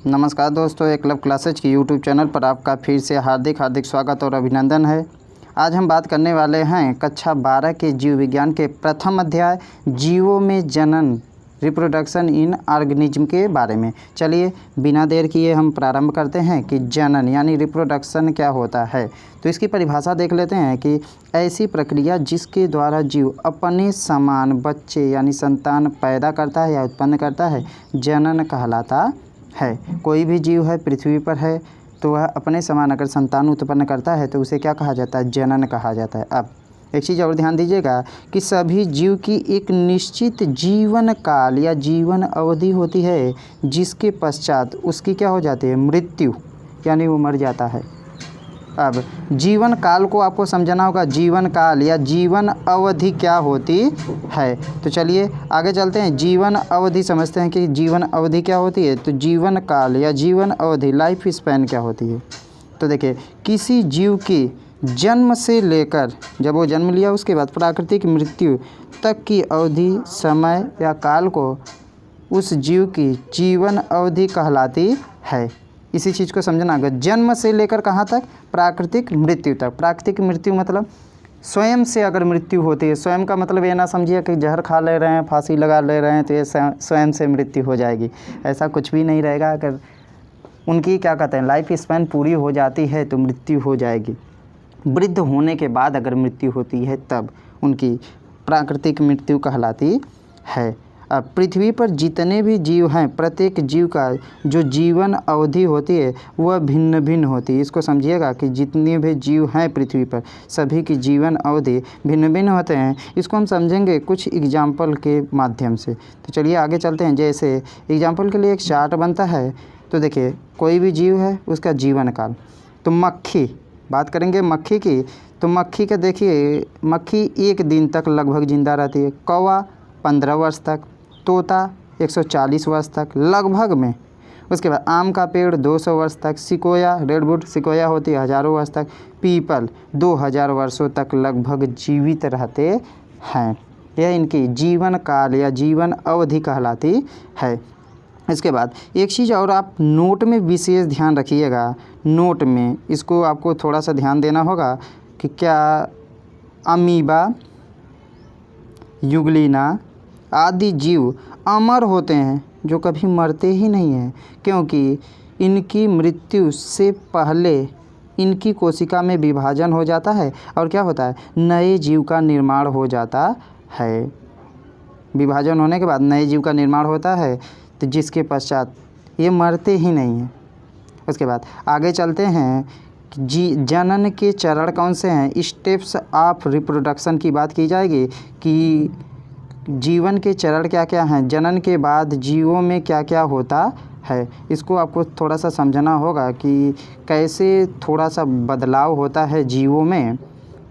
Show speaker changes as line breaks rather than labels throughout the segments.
नमस्कार दोस्तों, एकलव्य क्लासेज की यूट्यूब चैनल पर आपका फिर से हार्दिक स्वागत और अभिनंदन है। आज हम बात करने वाले हैं कक्षा 12 के जीव विज्ञान के प्रथम अध्याय जीवों में जनन रिप्रोडक्शन इन ऑर्गेनिज्म के बारे में। चलिए बिना देर किए हम प्रारंभ करते हैं कि जनन यानी रिप्रोडक्शन क्या होता है। तो इसकी परिभाषा देख लेते हैं कि ऐसी प्रक्रिया जिसके द्वारा जीव अपने समान बच्चे यानी संतान पैदा करता है या उत्पन्न करता है, जनन कहलाता है। कोई भी जीव है पृथ्वी पर है तो वह अपने समान अगर संतान उत्पन्न करता है तो उसे क्या कहा जाता है? जनन कहा जाता है। अब एक चीज़ और ध्यान दीजिएगा कि सभी जीव की एक निश्चित जीवन काल या जीवन अवधि होती है जिसके पश्चात उसकी क्या हो जाती है? मृत्यु, यानी वो मर जाता है। अब जीवन काल को आपको समझना होगा, जीवन काल या जीवन अवधि क्या होती है। तो चलिए आगे चलते हैं, जीवन अवधि समझते हैं कि जीवन अवधि क्या होती है। तो जीवन काल या जीवन अवधि लाइफ स्पैन क्या होती है। तो देखिए, किसी जीव की जन्म से लेकर जब वो जन्म लिया उसके बाद प्राकृतिक मृत्यु तक की अवधि, समय या काल को उस जीव की जीवन अवधि कहलाती है। इसी चीज़ को समझना होगा, जन्म से लेकर कहाँ तक? प्राकृतिक मृत्यु तक। प्राकृतिक मृत्यु मतलब स्वयं से अगर मृत्यु होती है, स्वयं का मतलब ये ना समझिए कि जहर खा ले रहे हैं, फांसी लगा ले रहे हैं तो ये स्वयं से मृत्यु हो जाएगी, ऐसा कुछ भी नहीं रहेगा। अगर उनकी क्या कहते हैं लाइफ स्पैन पूरी हो जाती है तो मृत्यु हो जाएगी। वृद्ध होने के बाद अगर मृत्यु होती है तब उनकी प्राकृतिक मृत्यु कहलाती है। अब पृथ्वी पर जितने भी जीव हैं, प्रत्येक जीव का जो जीवन अवधि होती है वह भिन्न भिन्न होती है। इसको समझिएगा कि जितने भी जीव हैं पृथ्वी पर सभी की जीवन अवधि भिन्न भिन्न होते हैं। इसको हम समझेंगे कुछ एग्जाम्पल के माध्यम से। तो चलिए आगे चलते हैं। जैसे एग्जाम्पल के लिए एक चार्ट बनता है। तो देखिए, कोई भी जीव है उसका जीवन काल। तो मक्खी, बात करेंगे मक्खी की। तो मक्खी का देखिए, मक्खी 1 दिन तक लगभग ज़िंदा रहती है। कौवा 15 वर्ष तक, तोता 140 वर्ष तक लगभग में। उसके बाद आम का पेड़ 200 वर्ष तक, सिकोया रेडवुड सिकोया होती है हज़ारों वर्ष तक, पीपल 2000 वर्षों तक लगभग जीवित रहते हैं। यह इनकी जीवन काल या जीवन अवधि कहलाती है। इसके बाद एक चीज़ और आप नोट में विशेष ध्यान रखिएगा। नोट में इसको आपको थोड़ा सा ध्यान देना होगा कि क्या अमीबा, यूग्लिना आदि जीव अमर होते हैं जो कभी मरते ही नहीं हैं, क्योंकि इनकी मृत्यु से पहले इनकी कोशिका में विभाजन हो जाता है और क्या होता है? नए जीव का निर्माण हो जाता है। विभाजन होने के बाद नए जीव का निर्माण होता है, तो जिसके पश्चात ये मरते ही नहीं हैं। उसके बाद आगे चलते हैं। जनन के चरण कौन से हैं? स्टेप्स ऑफ रिप्रोडक्शन की बात की जाएगी कि जीवन के चरण क्या क्या हैं, जनन के बाद जीवों में क्या क्या होता है। इसको आपको थोड़ा सा समझना होगा कि कैसे थोड़ा सा बदलाव होता है जीवों में,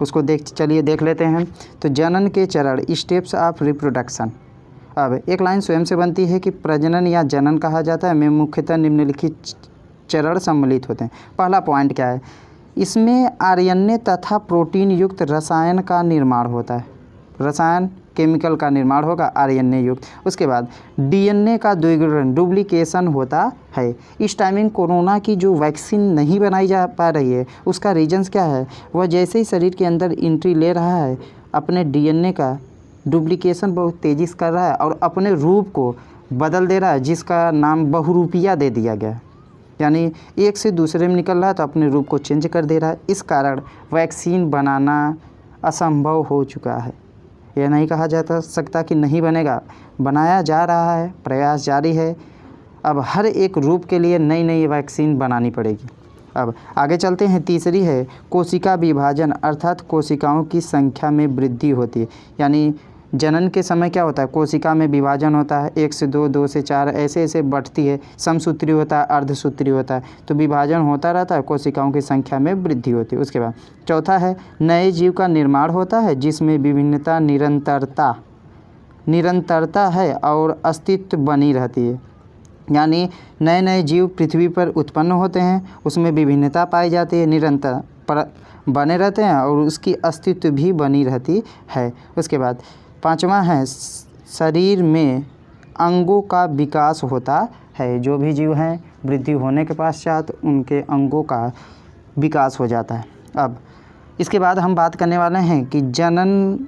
उसको चलिए देख लेते हैं। तो जनन के चरण, स्टेप्स ऑफ रिप्रोडक्शन। अब एक लाइन स्वयं से बनती है कि प्रजनन या जनन कहा जाता है में मुख्यतः निम्नलिखित चरण सम्मिलित होते हैं। पहला पॉइंट क्या है? इसमें आरएनए तथा प्रोटीन युक्त रसायन का निर्माण होता है। रसायन केमिकल का निर्माण होगा आरएनए युक्त। उसके बाद डीएनए का द्विगुणन डुप्लीकेशन होता है। इस टाइमिंग कोरोना की जो वैक्सीन नहीं बनाई जा पा रही है उसका रीजन्स क्या है? वह जैसे ही शरीर के अंदर एंट्री ले रहा है अपने डीएनए का डुप्लीकेशन बहुत तेज़ी से कर रहा है और अपने रूप को बदल दे रहा है, जिसका नाम बहुरूपिया दे दिया गया। यानी एक से दूसरे में निकल रहा है तो अपने रूप को चेंज कर दे रहा है। इस कारण वैक्सीन बनाना असंभव हो चुका है। यह नहीं कहा जा सकता कि नहीं बनेगा, बनाया जा रहा है, प्रयास जारी है। अब हर एक रूप के लिए नई नई वैक्सीन बनानी पड़ेगी। अब आगे चलते हैं। तीसरी है कोशिका विभाजन, अर्थात कोशिकाओं की संख्या में वृद्धि होती है। यानी जनन के समय क्या होता है? कोशिका में विभाजन होता है, 1 से 2, 2 से 4 ऐसे ऐसे बढ़ती है। समसूत्री होता है, अर्धसूत्री होता है, तो विभाजन होता रहता है, कोशिकाओं की संख्या में वृद्धि होती है। उसके बाद चौथा है नए जीव का निर्माण होता है जिसमें विभिन्नता निरंतरता है और अस्तित्व बनी रहती है। यानी नए नए जीव पृथ्वी पर उत्पन्न होते हैं, उसमें विभिन्नता पाई जाती है, निरंतर पर बने रहते हैं और उसकी अस्तित्व भी बनी रहती है। उसके बाद पांचवा है शरीर में अंगों का विकास होता है। जो भी जीव हैं वृद्धि होने के पश्चात उनके अंगों का विकास हो जाता है। अब इसके बाद हम बात करने वाले हैं कि जनन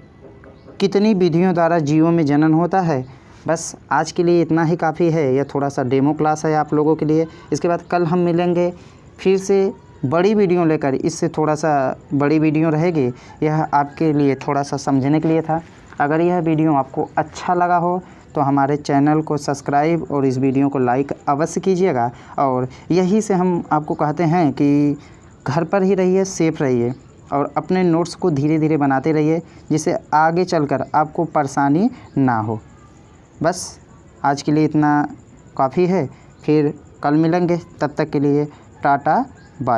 कितनी विधियों द्वारा जीवों में जनन होता है। बस आज के लिए इतना ही काफ़ी है। यह थोड़ा सा डेमो क्लास है आप लोगों के लिए। इसके बाद कल हम मिलेंगे फिर से बड़ी वीडियो लेकर। इससे थोड़ा सा बड़ी वीडियो रहेगी। यह आपके लिए थोड़ा सा समझने के लिए था। अगर यह वीडियो आपको अच्छा लगा हो तो हमारे चैनल को सब्सक्राइब और इस वीडियो को लाइक अवश्य कीजिएगा। और यही से हम आपको कहते हैं कि घर पर ही रहिए, सेफ रहिए और अपने नोट्स को धीरे धीरे बनाते रहिए, जिससे आगे चलकर आपको परेशानी ना हो। बस आज के लिए इतना काफ़ी है। फिर कल मिलेंगे, तब तक के लिए टाटा